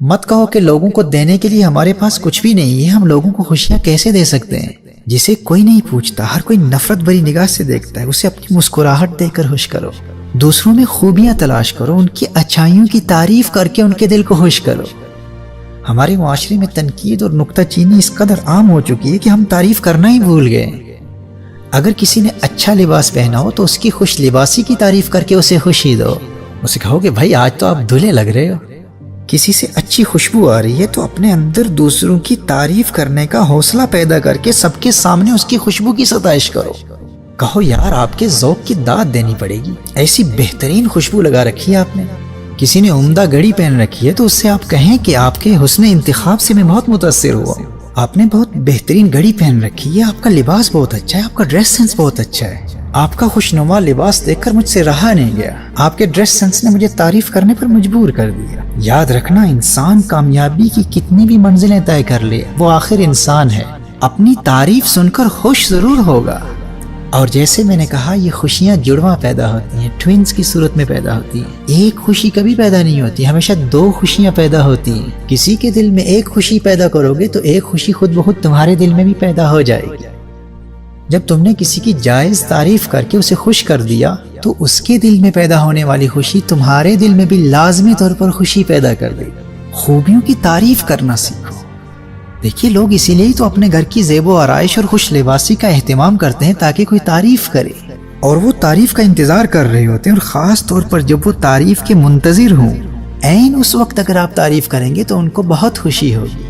مت کہو کہ لوگوں کو دینے کے لیے ہمارے پاس کچھ بھی نہیں ہے، ہم لوگوں کو خوشیاں کیسے دے سکتے ہیں؟ جسے کوئی نہیں پوچھتا، ہر کوئی نفرت بھری نگاہ سے دیکھتا ہے، اسے اپنی مسکراہٹ دے کر خوش کرو۔ دوسروں میں خوبیاں تلاش کرو، ان کی اچھائیوں کی تعریف کر کے ان کے دل کو خوش کرو۔ ہمارے معاشرے میں تنقید اور نکتہ چینی اس قدر عام ہو چکی ہے کہ ہم تعریف کرنا ہی بھول گئے۔ اگر کسی نے اچھا لباس پہنا ہو تو اس کی خوش لباسی کی تعریف کر کے اسے خوشی دو۔ اسے کہو کہ بھائی آج تو آپ دھلے لگ رہے ہو۔ کسی سے اچھی خوشبو آ رہی ہے تو اپنے اندر دوسروں کی تعریف کرنے کا حوصلہ پیدا کر کے سب کے سامنے اس کی خوشبو کی ستائش کرو۔ کہو یار آپ کے ذوق کی داد دینی پڑے گی، ایسی بہترین خوشبو لگا رکھی ہے آپ نے۔ کسی نے عمدہ گھڑی پہن رکھی ہے تو اس سے آپ کہیں کہ آپ کے حسن انتخاب سے میں بہت متاثر ہوا۔ آپ نے بہت بہترین گھڑی پہن رکھی ہے، آپ کا لباس بہت اچھا ہے، آپ کا ڈریس سینس بہت اچھا ہے۔ آپ کا خوشنما لباس دیکھ کر مجھ سے رہا نہیں گیا، آپ کے ڈریس سینس نے مجھے تعریف کرنے پر مجبور کر دیا۔ یاد رکھنا، انسان کامیابی کی کتنی بھی منزلیں طے کر لے، وہ آخر انسان ہے، اپنی تعریف سن کر خوش ضرور ہوگا۔ اور جیسے میں نے کہا، یہ خوشیاں جڑواں پیدا ہوتی ہیں، ٹوینز کی صورت میں پیدا ہوتی ہیں۔ ایک خوشی کبھی پیدا نہیں ہوتی، ہمیشہ دو خوشیاں پیدا ہوتی ہیں۔ کسی کے دل میں ایک خوشی پیدا کرو گے تو ایک خوشی خود بخود تمہارے دل میں بھی پیدا ہو جائے گی۔ جب تم نے کسی کی جائز تعریف کر کے اسے خوش کر دیا تو اس کے دل میں پیدا ہونے والی خوشی تمہارے دل میں بھی لازمی طور پر خوشی پیدا کر دے گی۔ خوبیوں کی تعریف کرنا سیکھو۔ دیکھیے، لوگ اسی لیے تو اپنے گھر کی زیب و آرائش اور خوش لباسی کا اہتمام کرتے ہیں تاکہ کوئی تعریف کرے، اور وہ تعریف کا انتظار کر رہے ہوتے ہیں، اور خاص طور پر جب وہ تعریف کے منتظر ہوں، عین اس وقت اگر آپ تعریف کریں گے تو ان کو بہت خوشی ہوگی۔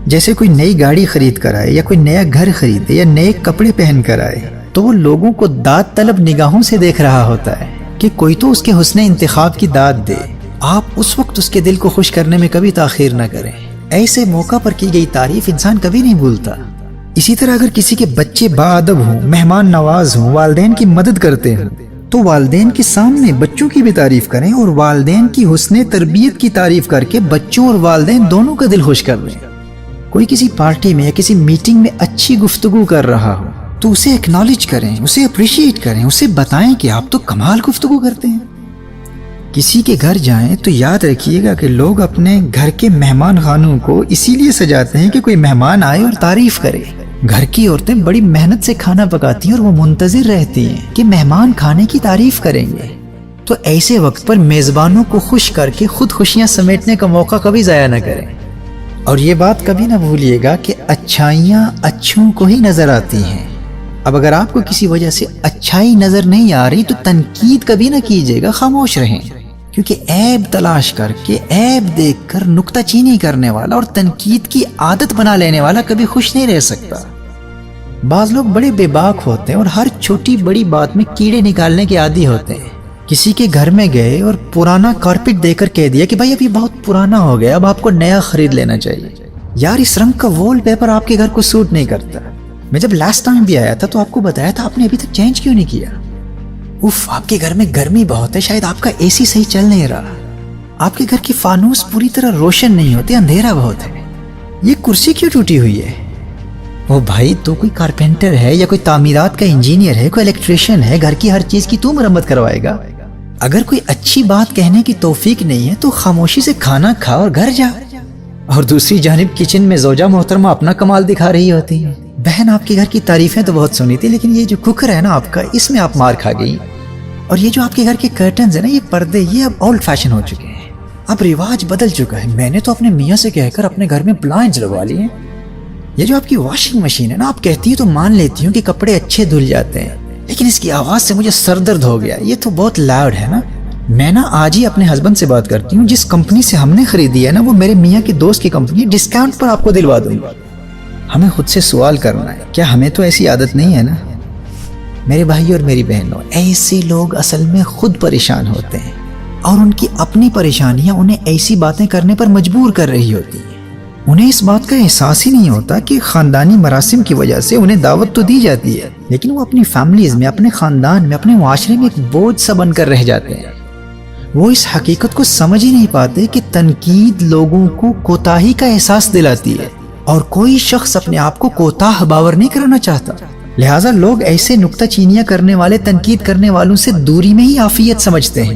جیسے کوئی نئی گاڑی خرید کر آئے یا کوئی نیا گھر خریدے یا نئے کپڑے پہن کر آئے تو وہ لوگوں کو داد طلب نگاہوں سے دیکھ رہا ہوتا ہے کہ کوئی تو اس کے حسن انتخاب کی داد دے۔ آپ اس وقت اس کے دل کو خوش کرنے میں کبھی تاخیر نہ کریں۔ ایسے موقع پر کی گئی تعریف انسان کبھی نہیں بھولتا۔ اسی طرح اگر کسی کے بچے باادب ہوں، مہمان نواز ہوں، والدین کی مدد کرتے ہوں تو والدین کے سامنے بچوں کی بھی تعریف کریں، اور والدین کی حسن تربیت کی تعریف کر کے بچوں اور والدین دونوں کا دل خوش کر لیں۔ کوئی کسی پارٹی میں یا کسی میٹنگ میں اچھی گفتگو کر رہا ہو تو اسے ایکنالج کریں، اسے اپریشیٹ کریں، اسے بتائیں کہ آپ تو کمال گفتگو کرتے ہیں۔ کسی کے گھر جائیں تو یاد رکھیے گا کہ لوگ اپنے گھر کے مہمان خانوں کو اسی لیے سجاتے ہیں کہ کوئی مہمان آئے اور تعریف کرے۔ گھر کی عورتیں بڑی محنت سے کھانا پکاتی ہیں اور وہ منتظر رہتی ہیں کہ مہمان کھانے کی تعریف کریں گے۔ تو ایسے وقت پر میزبانوں کو خوش کر کے خود خوشیاں سمیٹنے کا موقع کبھی ضائع نہ کریں۔ اور یہ بات کبھی نہ بھولیے گا کہ اچھائیاں اچھوں کو ہی نظر آتی ہیں۔ اب اگر آپ کو کسی وجہ سے اچھائی نظر نہیں آ رہی تو تنقید کبھی نہ کیجیے گا، خاموش رہیں، کیونکہ عیب تلاش کر کے، عیب دیکھ کر نکتہ چینی کرنے والا اور تنقید کی عادت بنا لینے والا کبھی خوش نہیں رہ سکتا۔ بعض لوگ بڑے بے باک ہوتے ہیں اور ہر چھوٹی بڑی بات میں کیڑے نکالنے کے عادی ہوتے ہیں۔ کسی کے گھر میں گئے اور پرانا کارپیٹ دے کر کہہ دیا کہ بھائی اب یہ بہت پرانا ہو گیا، اب آپ کو نیا خرید لینا چاہیے۔ یار اس رنگ کا وال پیپر آپ کے گھر کو سوٹ نہیں کرتا۔ میں جب لاسٹ ٹائم بھی آیا تھا تو آپ کو بتایا تھا، آپ نے ابھی تک چینج کیوں نہیں کیا؟ اف، آپ کے گھر میں گرمی بہت ہے، شاید آپ کا اے سی صحیح چل نہیں رہا، آپ کے گھر کی فانوس پوری طرح روشن نہیں ہوتے، اندھیرا بہت ہے، یہ کرسی کیوں ٹوٹی ہوئی ہے؟ وہ بھائی تو کوئی کارپینٹر ہے یا کوئی تعمیرات کا انجینئر ہے، کوئی الیکٹریشین ہے، گھر کی ہر چیز کی تو مرمت کروائے گا۔ اگر کوئی اچھی بات کہنے کی توفیق نہیں ہے تو خاموشی سے کھانا کھا اور گھر جا۔ اور دوسری جانب کچن میں زوجہ محترمہ اپنا کمال دکھا رہی ہوتی ہے۔ بہن آپ کے گھر کی تعریفیں تو بہت سنی تھی، لیکن یہ جو کوکر ہے نا آپ کا، اس میں آپ مار کھا گئی۔ اور یہ جو آپ کے گھر کے کرٹنز ہیں نا، یہ پردے، یہ اب اولڈ فیشن ہو چکے ہیں، اب رواج بدل چکا ہے۔ میں نے تو اپنے میاں سے کہہ کر اپنے گھر میں بلائنڈز لگوا لیے ہیں۔ یہ جو آپ کی واشنگ مشین ہے نا، آپ کہتی ہیں تو مان لیتی ہوں کہ کپڑے اچھے دھل جاتے ہیں، لیکن اس کی آواز سے مجھے سر درد ہو گیا، یہ تو بہت لاؤڈ ہے نا۔ میں نا آج ہی اپنے ہسبینڈ سے بات کرتی ہوں، جس کمپنی سے ہم نے خریدی ہے نا، وہ میرے میاں کے دوست کی کمپنی ہے، ڈسکاؤنٹ پر آپ کو دلوا دوں گا۔ ہمیں خود سے سوال کرنا ہے، کیا ہمیں تو ایسی عادت نہیں ہے نا؟ میرے بھائی اور میری بہنوں، ایسے لوگ اصل میں خود پریشان ہوتے ہیں، اور ان کی اپنی پریشانیاں انہیں ایسی باتیں کرنے پر مجبور کر رہی ہوتی ہیں۔ انہیں اس بات کا احساس ہی نہیں ہوتا کہ خاندانی مراسم کی وجہ سے انہیں دعوت تو دی جاتی ہے، لیکن وہ اپنی فیملیز میں، اپنے خاندان میں، اپنے معاشرے میں ایک بوجھ سا بن کر رہ جاتے ہیں۔ وہ اس حقیقت کو سمجھ ہی نہیں پاتے کہ تنقید لوگوں کو کوتاہی کا احساس دلاتی ہے، اور کوئی شخص اپنے آپ کو کوتاہ باور نہیں کرانا چاہتا۔ لہٰذا لوگ ایسے نکتہ چینیاں کرنے والے، تنقید کرنے والوں سے دوری میں ہی عافیت سمجھتے ہیں،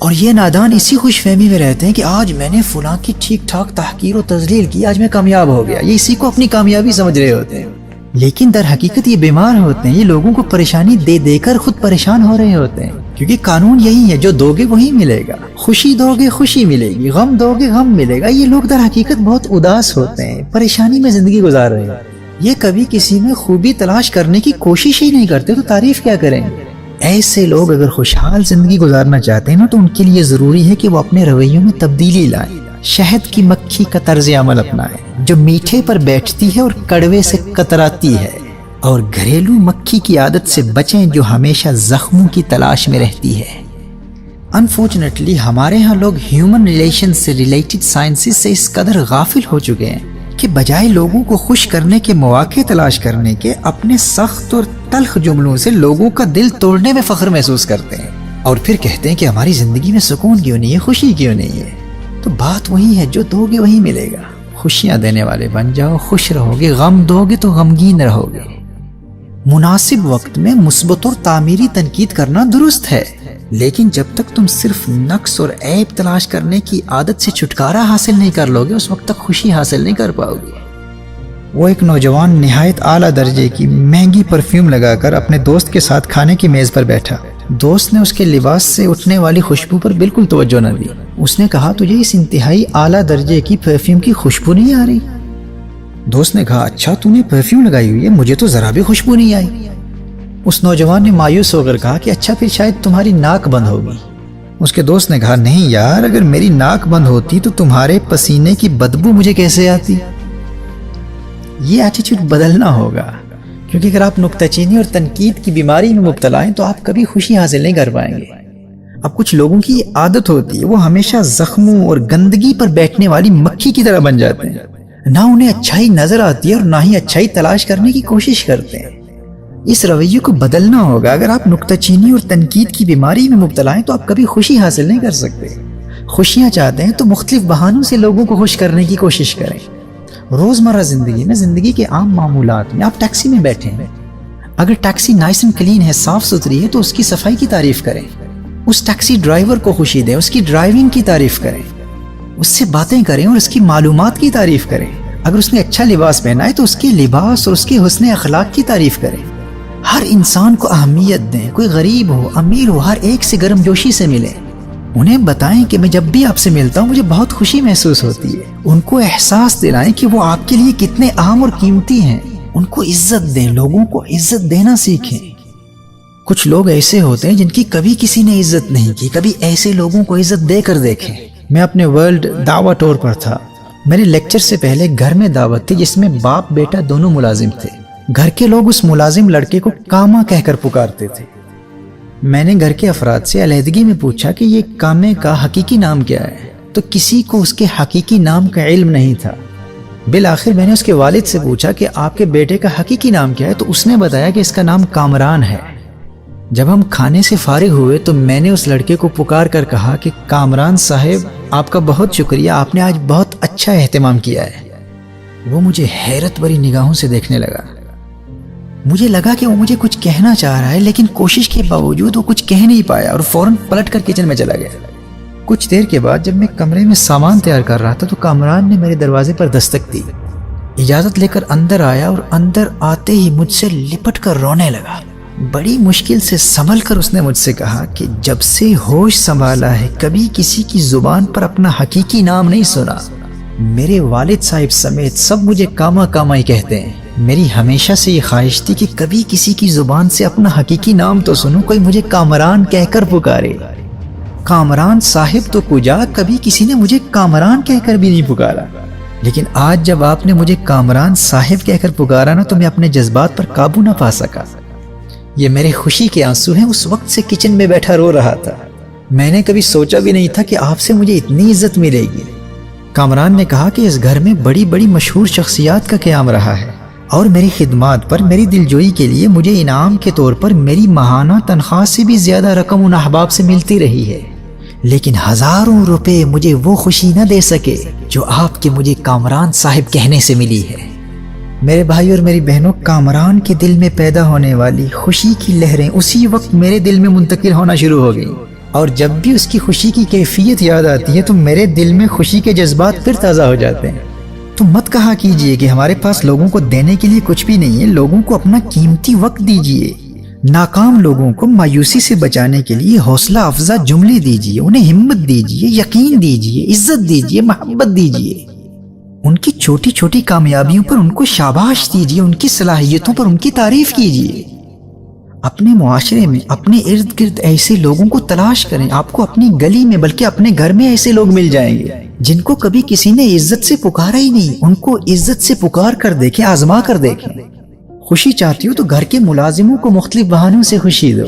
اور یہ نادان اسی خوش فہمی میں رہتے ہیں کہ آج میں نے فلاں کی ٹھیک ٹھاک تحقیر و تذلیل کی، آج میں کامیاب ہو گیا، یہ اسی کو اپنی کامیابی سمجھ رہے ہوتے ہیں، لیکن در حقیقت یہ بیمار ہوتے ہیں، یہ لوگوں کو پریشانی دے دے کر خود پریشان ہو رہے ہوتے ہیں، کیونکہ قانون یہی ہے، جو دو گے وہی ملے گا، خوشی دو گے خوشی ملے گی، غم دو گے غم ملے گا۔ یہ لوگ در حقیقت بہت اداس ہوتے ہیں، پریشانی میں زندگی گزار رہے ہیں، یہ کبھی کسی میں خوبی تلاش کرنے کی کوشش ہی نہیں کرتے، تو تعریف کیا کریں گے؟ ایسے لوگ اگر خوشحال زندگی گزارنا چاہتے ہیں نا، تو ان کے لیے ضروری ہے کہ وہ اپنے رویوں میں تبدیلی لائیں، شہد کی مکھی کا طرز عمل اپنائیں جو میٹھے پر بیٹھتی ہے اور کڑوے سے کتراتی ہے، اور گھریلو مکھی کی عادت سے بچیں جو ہمیشہ زخموں کی تلاش میں رہتی ہے۔ انفارچونیٹلی ہمارے ہاں لوگ ہیومن ریلیشن سے ریلیٹڈ سائنسز سے اس قدر غافل ہو چکے ہیں کہ بجائے لوگوں کو خوش کرنے کے مواقع تلاش کرنے کے، اپنے سخت اور تلخ جملوں سے لوگوں کا دل توڑنے میں فخر محسوس کرتے ہیں، اور پھر کہتے ہیں کہ ہماری زندگی میں سکون کیوں نہیں ہے، خوشی کیوں نہیں ہے۔ تو بات وہی ہے، جو دو گے وہی ملے گا، خوشیاں دینے والے بن جاؤ، خوش رہو گے، غم دو گے تو غمگین رہو گے۔ مناسب وقت میں مثبت اور تعمیری تنقید کرنا درست ہے، لیکن جب تک تم صرف نقص اور عیب تلاش کرنے کی عادت سے چھٹکارا حاصل نہیں کر لو گے، اس وقت تک خوشی حاصل نہیں کر پاؤ گے۔ وہ ایک نوجوان نہایت اعلیٰ درجے کی مہنگی پرفیوم لگا کر اپنے دوست کے ساتھ کھانے کی میز پر بیٹھا۔ دوست نے اس کے لباس سے اٹھنے والی خوشبو پر بالکل توجہ نہ دی۔ اس نے کہا، تجھے اس انتہائی اعلیٰ درجے کی پرفیوم کی خوشبو نہیں آ رہی؟ دوست نے کہا، اچھا تو نے پرفیوم لگائی ہوئی ہے، مجھے تو ذرا بھی خوشبو نہیں آئی۔ اس نوجوان نے مایوس ہو کر کہا کہ اچھا پھر شاید تمہاری ناک بند ہوگی۔ اس کے دوست نے کہا، نہیں یار، اگر میری ناک بند ہوتی تو تمہارے پسینے کی بدبو مجھے کیسے آتی؟ یہ ایٹیٹیوڈ بدلنا ہوگا، کیونکہ اگر آپ نکتہ چینی اور تنقید کی بیماری میں مبتلا ہیں تو آپ کبھی خوشی حاصل نہیں کر پائیں گے۔ اب کچھ لوگوں کی یہ عادت ہوتی ہے، وہ ہمیشہ زخموں اور گندگی پر بیٹھنے والی مکھی کی طرح بن جاتے ہیں، نہ انہیں اچھائی نظر آتی ہے اور نہ ہی اچھائی تلاش کرنے کی کوشش کرتے ہیں۔ اس رویے کو بدلنا ہوگا۔ اگر آپ نکتہ چینی اور تنقید کی بیماری میں مبتلا ہیں تو آپ کبھی خوشی حاصل نہیں کر سکتے۔ خوشیاں چاہتے ہیں تو مختلف بہانوں سے لوگوں کو خوش کرنے کی کوشش کریں۔ روزمرہ زندگی میں، زندگی کے عام معمولات میں، آپ ٹیکسی میں بیٹھے ہیں، اگر ٹیکسی نائس اینڈ کلین ہے، صاف ستھری ہے، تو اس کی صفائی کی تعریف کریں، اس ٹیکسی ڈرائیور کو خوشی دیں، اس کی ڈرائیونگ کی تعریف کریں، اس سے باتیں کریں اور اس کی معلومات کی تعریف کریں۔ اگر اس نے اچھا لباس پہنا ہے تو اس کے لباس اور اس کے حسن اخلاق کی تعریف کریں۔ ہر انسان کو اہمیت دیں، کوئی غریب ہو امیر ہو، ہر ایک سے گرم جوشی سے ملیں۔ انہیں بتائیں کہ میں جب بھی آپ سے ملتا ہوں مجھے بہت خوشی محسوس ہوتی ہے۔ ان کو احساس دلائیں کہ وہ آپ کے لیے کتنے اہم اور قیمتی ہیں۔ ان کو عزت دیں، لوگوں کو عزت دینا سیکھیں۔ کچھ لوگ ایسے ہوتے ہیں جن کی کبھی کسی نے عزت نہیں کی، کبھی ایسے لوگوں کو عزت دے کر دیکھیں۔ میں اپنے ورلڈ دعوت ٹور پر تھا، میرے لیکچر سے پہلے گھر میں دعوت تھی جس میں باپ بیٹا دونوں ملازم تھے۔ گھر کے لوگ اس ملازم لڑکے کو کاما کہہ کر پکارتے تھے۔ میں نے گھر کے افراد سے علیحدگی میں پوچھا کہ یہ کامے کا حقیقی نام کیا ہے، تو کسی کو اس کے حقیقی نام کا علم نہیں تھا۔ بالآخر میں نے اس کے والد سے پوچھا کہ آپ کے بیٹے کا حقیقی نام کیا ہے، تو اس نے بتایا کہ اس کا نام کامران ہے۔ جب ہم کھانے سے فارغ ہوئے تو میں نے اس لڑکے کو پکار کر کہا کہ کامران صاحب، آپ کا بہت شکریہ، آپ نے آج بہت اچھا اہتمام کیا ہے۔ وہ مجھے حیرت بھری نگاہوں سے دیکھنے لگا۔ مجھے لگا کہ وہ مجھے کچھ کہنا چاہ رہا ہے، لیکن کوشش کے باوجود وہ کچھ کہہ نہیں پایا اور فوراً پلٹ کر کچن میں چلا گیا۔ کچھ دیر کے بعد جب میں کمرے میں سامان تیار کر رہا تھا تو کامران نے میرے دروازے پر دستک دی، اجازت لے کر اندر آیا اور اندر آتے ہی مجھ سے لپٹ کر رونے لگا۔ بڑی مشکل سے سنبھل کر اس نے مجھ سے کہا کہ جب سے ہوش سنبھالا ہے کبھی کسی کی زبان پر اپنا حقیقی نام نہیں سنا۔ میرے والد صاحب سمیت سب مجھے کاما کاما ہی کہتے ہیں۔ میری ہمیشہ سے یہ خواہش تھی کہ کبھی کسی کی زبان سے اپنا حقیقی نام تو سنوں، کوئی مجھے کامران کہہ کر پکارے۔ کامران صاحب تو کجا، کبھی کسی نے مجھے کامران کہہ کر بھی نہیں پکارا۔ لیکن آج جب آپ نے مجھے کامران صاحب کہہ کر پکارا نا، تو میں اپنے جذبات پر قابو نہ پا سکا۔ یہ میرے خوشی کے آنسو ہیں۔ اس وقت سے کچن میں بیٹھا رو رہا تھا۔ میں نے کبھی سوچا بھی نہیں تھا کہ آپ سے مجھے اتنی عزت ملے گی۔ کامران نے کہا کہ اس گھر میں بڑی بڑی مشہور شخصیات کا قیام رہا ہے، اور میری خدمات پر، میری دلجوئی کے لیے مجھے انعام کے طور پر میری ماہانہ تنخواہ سے بھی زیادہ رقم ان احباب سے ملتی رہی ہے، لیکن ہزاروں روپے مجھے وہ خوشی نہ دے سکے جو آپ کے مجھے کامران صاحب کہنے سے ملی ہے۔ میرے بھائی اور میری بہنوں، کامران کے دل میں پیدا ہونے والی خوشی کی لہریں اسی وقت میرے دل میں منتقل ہونا شروع ہو گئیں۔ اور جب بھی اس کی خوشی کی کیفیت یاد آتی ہے تو میرے دل میں خوشی کے جذبات پھر تازہ ہو جاتے ہیں۔ تو مت کہا کیجئے کہ ہمارے پاس لوگوں کو دینے کے لیے کچھ بھی نہیں ہے، لوگوں کو اپنا قیمتی وقت دیجئے، ناکام لوگوں کو مایوسی سے بچانے کے لیے حوصلہ افزا جملے دیجئے، انہیں ہمت دیجئے، یقین دیجئے، عزت دیجئے، محبت دیجئے، ان کی چھوٹی چھوٹی کامیابیوں پر ان کو شاباش دیجئے، ان کی صلاحیتوں پر ان کی تعریف کیجئے۔ اپنے معاشرے میں اپنے ارد گرد ایسے لوگوں کو تلاش کریں، آپ کو اپنی گلی میں بلکہ اپنے گھر میں ایسے لوگ مل جائیں گے جن کو کبھی کسی نے عزت سے پکارا ہی نہیں، ان کو عزت سے پکار کر دیکھیں، آزما کر دیکھیں۔ خوشی چاہتی ہو تو گھر کے ملازموں کو مختلف بہانوں سے خوشی دو،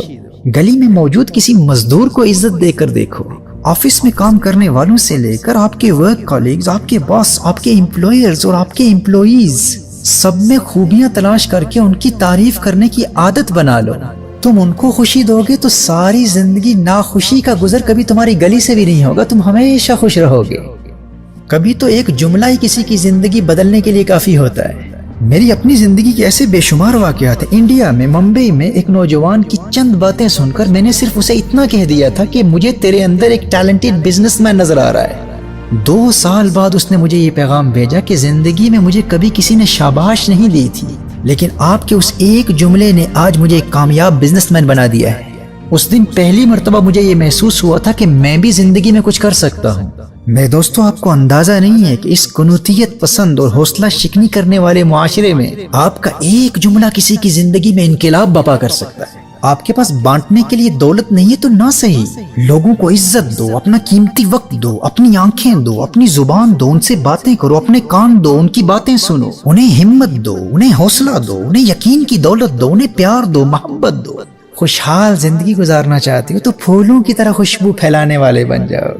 گلی میں موجود کسی مزدور کو عزت دے کر دیکھو، آفس میں کام کرنے والوں سے لے کر آپ کے ورک کالیگز، آپ کے باس، آپ کے امپلائرز اور آپ کے امپلائیز، سب میں خوبیاں تلاش کر کے ان کی تعریف کرنے کی عادت بنا لو۔ تم ان کو خوشی دو گے تو ساری زندگی ناخوشی کا گزر کبھی تمہاری گلی سے بھی نہیں ہوگا، تم ہمیشہ خوش رہو گے۔ کبھی تو ایک جملہ ہی کسی کی زندگی بدلنے کے لیے کافی ہوتا ہے۔ میری اپنی زندگی کے ایسے بے شمار واقعات ہیں۔ انڈیا میں ممبئی میں ایک نوجوان کی چند باتیں سن کر میں نے صرف اسے اتنا کہہ دیا تھا کہ مجھے تیرے اندر ایک ٹیلنٹڈ بزنس مین نظر آ رہا ہے۔ 2 سال بعد اس نے مجھے یہ پیغام بھیجا کہ زندگی میں مجھے کبھی کسی نے شاباش نہیں دی تھی، لیکن آپ کے اس ایک جملے نے آج مجھے ایک کامیاب بزنس مین بنا دیا ہے۔ اس دن پہلی مرتبہ مجھے یہ محسوس ہوا تھا کہ میں بھی زندگی میں کچھ کر سکتا ہوں۔ میرے دوستو، آپ کو اندازہ نہیں ہے کہ اس قنوتیت پسند اور حوصلہ شکنی کرنے والے معاشرے میں آپ کا ایک جملہ کسی کی زندگی میں انقلاب برپا کر سکتا ہے۔ آپ کے پاس بانٹنے کے لیے دولت نہیں ہے تو نہ صحیح، لوگوں کو عزت دو، اپنا قیمتی وقت دو، اپنی آنکھیں دو، اپنی زبان دو، ان سے باتیں کرو، اپنے کان دو، ان کی باتیں سنو، انہیں ہمت دو، انہیں حوصلہ دو، انہیں یقین کی دولت دو، انہیں پیار دو، محبت دو۔ خوشحال زندگی گزارنا چاہتے ہو تو پھولوں کی طرح خوشبو پھیلانے والے بن جاؤ۔